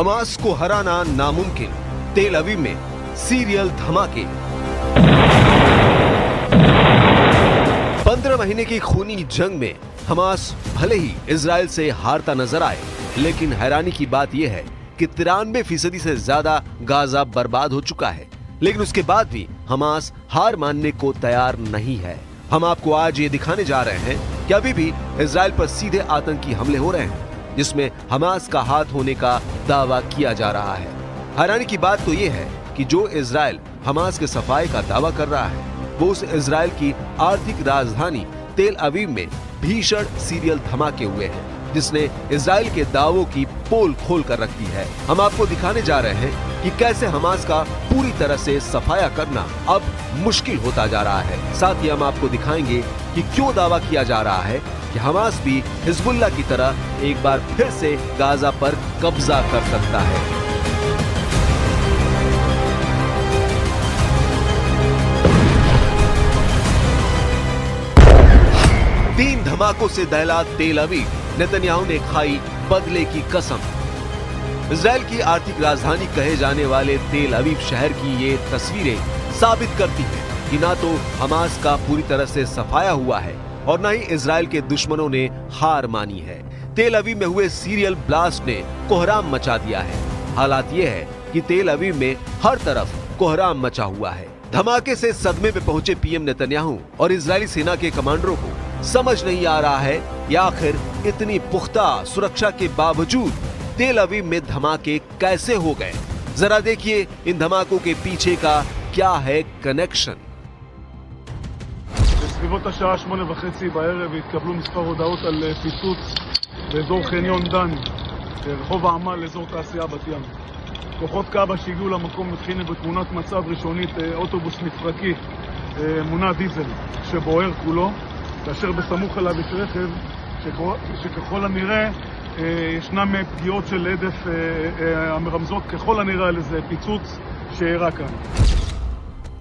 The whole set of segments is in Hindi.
हमास को हराना नामुमकिन, तेल अवीव में सीरियल धमाके। 15 महीने की खूनी जंग में हमास भले ही इजराइल से हारता नजर आए, लेकिन हैरानी की बात यह है कि 93% से ज्यादा गाजा बर्बाद हो चुका है। लेकिन उसके बाद भी हमास हार मानने को तैयार नहीं है। हम आपको आज ये दिखाने जा रहे हैं कि अभी भी इजराइल पर सीधे आतंकी हमले हो रहे हैं, जिसमें हमास का हाथ होने का दावा किया जा रहा है। हैरानी की बात तो ये है कि जो इजराइल हमास के सफाई का दावा कर रहा है, वो उस इजराइल की आर्थिक राजधानी तेल अवीव में भीषण सीरियल धमाके हुए हैं, जिसने इजराइल के दावों की पोल खोल कर रख दी है। हम आपको दिखाने जा रहे हैं कि कैसे हमास का पूरी तरह से सफाया करना अब मुश्किल होता जा रहा है। साथ ही हम आपको दिखाएंगे कि क्यों दावा किया जा रहा है कि हमास भी हिजबुल्लाह की तरह एक बार फिर से गाजा पर कब्जा कर सकता है। तीन धमाकों से दहला तेल अवीव, नेतन्याहू ने खाई बदले की कसम। इजराइल की आर्थिक राजधानी कहे जाने वाले तेल अवीव शहर की ये तस्वीरें साबित करती हैं कि ना तो हमास का पूरी तरह से सफाया हुआ है और न ही इजराइल के दुश्मनों ने हार मानी है। तेल अवीव में हुए सीरियल ब्लास्ट ने कोहराम मचा दिया है। हालात ये है कि तेल अवीव में हर तरफ कोहराम मचा हुआ है। धमाके से सदमे में पहुंचे पीएम नेतन्याहू और इजरायली सेना के कमांडरों को समझ नहीं आ रहा है कि आखिर इतनी पुख्ता सुरक्षा के बावजूद तेल अवीव में धमाके कैसे हो गए। जरा देखिए इन धमाकों के पीछे का क्या है कनेक्शन। בסביבות השעה 8:30 בערב התקבלו מספר הודעות על פיצוץ באזור חניון דן, רחוב העמל, אזור תעשייה בת ים. כוחות כב"ה שהגיעו למקום התחינו בתמונת מצב ראשונית אוטובוס מפרקי מונע דיזל שבוער כולו, כאשר בסמוך אליו יש רכב שככל הנראה ישנם פגיעות של הדף המרמזות ככל הנראה על איזה פיצוץ שאירע כאן.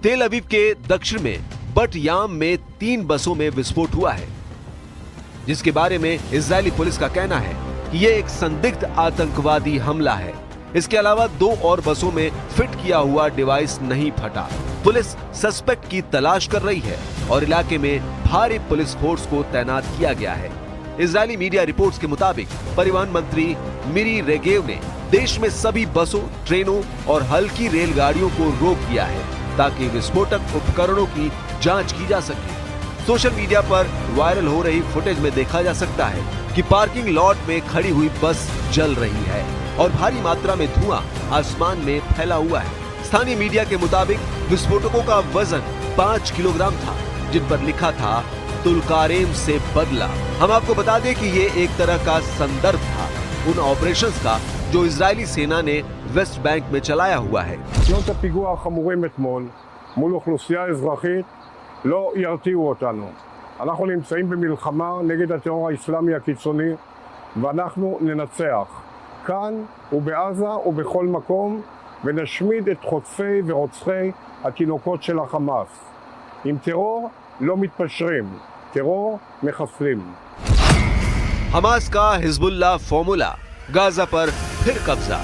तेल अवीव के दक्षिण में बट याम में 3 बसों में विस्फोट हुआ है, जिसके बारे में इजरायली पुलिस का कहना है कि यह एक संदिग्ध आतंकवादी हमला है। इसके अलावा 2 और बसों में फिट किया हुआ डिवाइस नहीं फटा। पुलिस सस्पेक्ट की तलाश कर रही है और इलाके में भारी पुलिस फोर्स को तैनात किया गया है। इजरायली मीडिया रिपोर्ट्स के मुताबिक परिवहन मंत्री मिरी रेगेव ने देश में सभी बसों, ट्रेनों और हल्की रेलगाड़ियों को रोक दिया है ताकि विस्फोटक उपकरणों की जांच की जा सके। सोशल मीडिया पर वायरल हो रही फुटेज में देखा जा सकता है कि पार्किंग लॉट में खड़ी हुई बस जल रही है और भारी मात्रा में धुआं आसमान में फैला हुआ है। स्थानीय मीडिया के मुताबिक विस्फोटकों का वजन 5 किलोग्राम था, जिन पर लिखा था तुलकारेम से बदला। हम आपको बता दें कि ये एक तरह का संदर्भ था उन ऑपरेशंस का जो इजरायली सेना ने वेस्ट बैंक में चलाया हुआ है। תוצאות הפיגוע החמורים אתמול מול אוכלוסייה אזרחית לא ירתיעו אותנו. אנחנו נמצאים במלחמה נגד הטרור האסלאמי הקיצוני, ואנחנו ננצח כאן ובעזה ובכל מקום, ונשמיד את חוטפי ורוצחי התינוקות של החמאס. עם טרור לא מתפשרים, טרור מחסלים. हमास का हिजबुल्लाह फॉर्मूला, गाजा पर फिर कब्जा।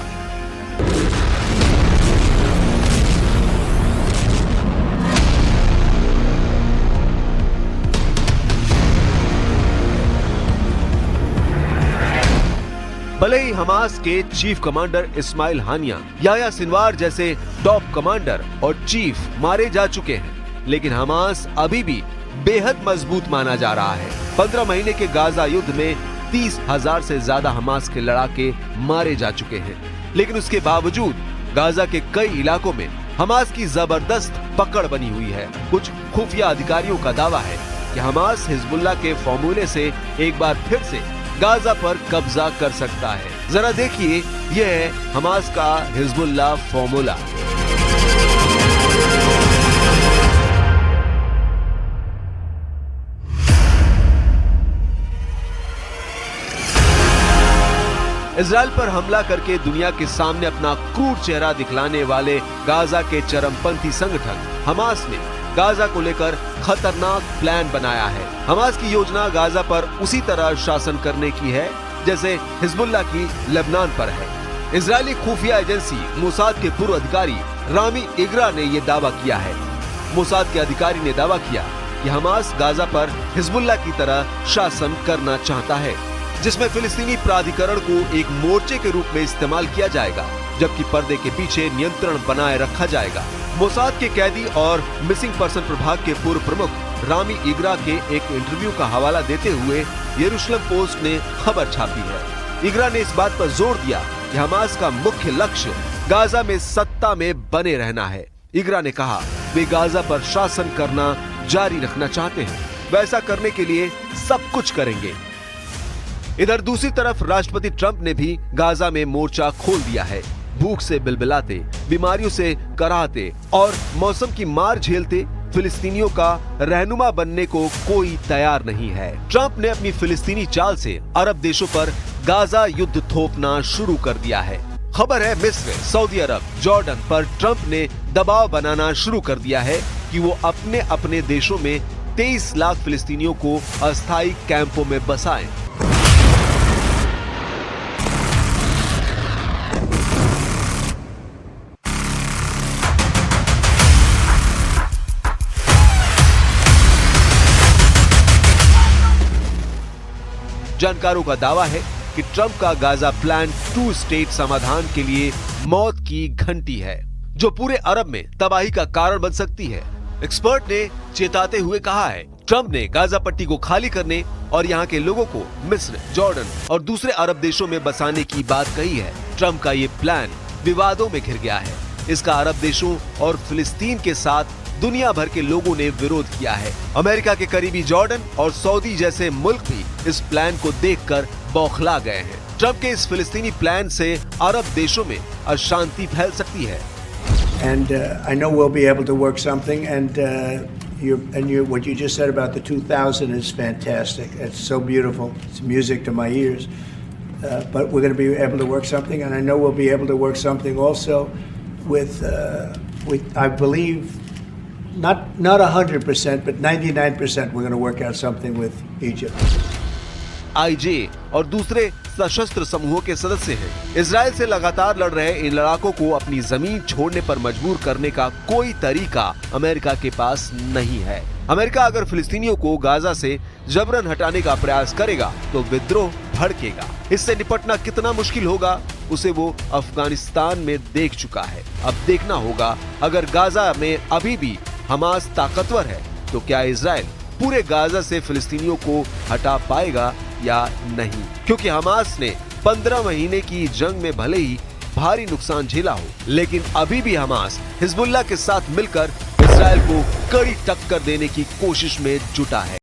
भले ही हमास के चीफ कमांडर इस्माइल हानिया, याह्या सिनवार जैसे टॉप कमांडर और चीफ मारे जा चुके हैं, लेकिन हमास अभी भी बेहद मजबूत माना जा रहा है। 15 महीने के गाजा युद्ध में 30,000 से ज्यादा हमास के लड़ाके मारे जा चुके हैं, लेकिन उसके बावजूद गाजा के कई इलाकों में हमास की जबरदस्त पकड़ बनी हुई है। कुछ खुफिया अधिकारियों का दावा है कि हमास हिजबुल्लाह के फॉर्मूले से एक बार फिर से गाजा पर कब्जा कर सकता है। जरा देखिए, यह है हमास का हिजबुल्लाह फॉर्मूला। इजराइल पर हमला करके दुनिया के सामने अपना क्रूर चेहरा दिखलाने वाले गाजा के चरमपंथी संगठन हमास ने गाजा को लेकर खतरनाक प्लान बनाया है। हमास की योजना गाजा पर उसी तरह शासन करने की है जैसे हिजबुल्लाह की लेबनान पर है। इजरायली खुफिया एजेंसी मोसाद के पूर्व अधिकारी रामी इगरा ने यह दावा किया है। मोसाद के अधिकारी ने दावा किया कि हमास गाजा पर हिजबुल्लाह की तरह शासन करना चाहता है, जिसमें फिलिस्तीनी प्राधिकरण को एक मोर्चे के रूप में इस्तेमाल किया जाएगा, जबकि पर्दे के पीछे नियंत्रण बनाए रखा जाएगा। मोसाद के कैदी और मिसिंग पर्सन प्रभाग के पूर्व प्रमुख रामी इगरा के एक इंटरव्यू का हवाला देते हुए यरूशलेम पोस्ट ने खबर छापी है। इगरा ने इस बात पर जोर दिया कि हमास का मुख्य लक्ष्य गाजा में सत्ता में बने रहना है। इगरा ने कहा वे गाजा पर शासन करना जारी रखना चाहते हैं, वैसा करने के लिए सब कुछ करेंगे। इधर दूसरी तरफ राष्ट्रपति ट्रंप ने भी गाजा में मोर्चा खोल दिया है। भूख से बिलबिलाते, बीमारियों से कराहते और मौसम की मार झेलते फिलिस्तीनियों का रहनुमा बनने को कोई तैयार नहीं है। ट्रंप ने अपनी फिलिस्तीनी चाल से अरब देशों पर गाजा युद्ध थोपना शुरू कर दिया है। खबर है मिस्र, सऊदी अरब, जॉर्डन पर ट्रंप ने दबाव बनाना शुरू कर दिया है कि वो अपने अपने देशों में 23 लाख फिलिस्तीनियों को अस्थायी कैंपों में बसाएं। जानकारों का दावा है कि ट्रंप का गाजा प्लान 2 स्टेट समाधान के लिए मौत की घंटी है, जो पूरे अरब में तबाही का कारण बन सकती है। एक्सपर्ट ने चेताते हुए कहा है, ट्रंप ने गाजा पट्टी को खाली करने और यहाँ के लोगों को मिस्र, जॉर्डन और दूसरे अरब देशों में बसाने की बात कही है। ट्रंप का ये प्लान विवादों में घिर गया है। इसका अरब देशों और फिलिस्तीन के साथ दुनिया भर के लोगों ने विरोध किया है। अमेरिका के करीबी जॉर्डन और सऊदी जैसे मुल्क भी इस प्लान को देखकर बौखला गए हैं। ट्रंप के इस फिलिस्तीनी प्लान से अरब देशों में अशांति फैल सकती है। And I know we'll be able to work something. And what you just said about the 2000 is fantastic. It's so beautiful. It's music to my ears. But we're going to be able to work something, and I know we'll be able to work something also with I believe, not 100%, but 99%. We're going to work out something with Egypt. IJ और दूसरे सशस्त्र समूहों के सदस्य हैं। इजराइल से लगातार लड़ रहे इन लड़ाकों को अपनी जमीन छोड़ने पर मजबूर करने का कोई तरीका अमेरिका के पास नहीं है। अमेरिका अगर फिलिस्तीनियों को गाजा से जबरन हटाने का प्रयास करेगा तो विद्रोह भड़केगा। इससे निपटना कितना मुश्किल होगा उसे वो अफगानिस्तान में देख चुका है। अब देखना होगा, अगर गाजा में अभी भी हमास ताकतवर है तो क्या इजराइल पूरे गाजा से फिलिस्तीनियों को हटा पाएगा या नहीं, क्योंकि हमास ने 15 महीने की जंग में भले ही भारी नुकसान झेला हो, लेकिन अभी भी हमास हिजबुल्लाह के साथ मिलकर इजराइल को कड़ी टक्कर देने की कोशिश में जुटा है।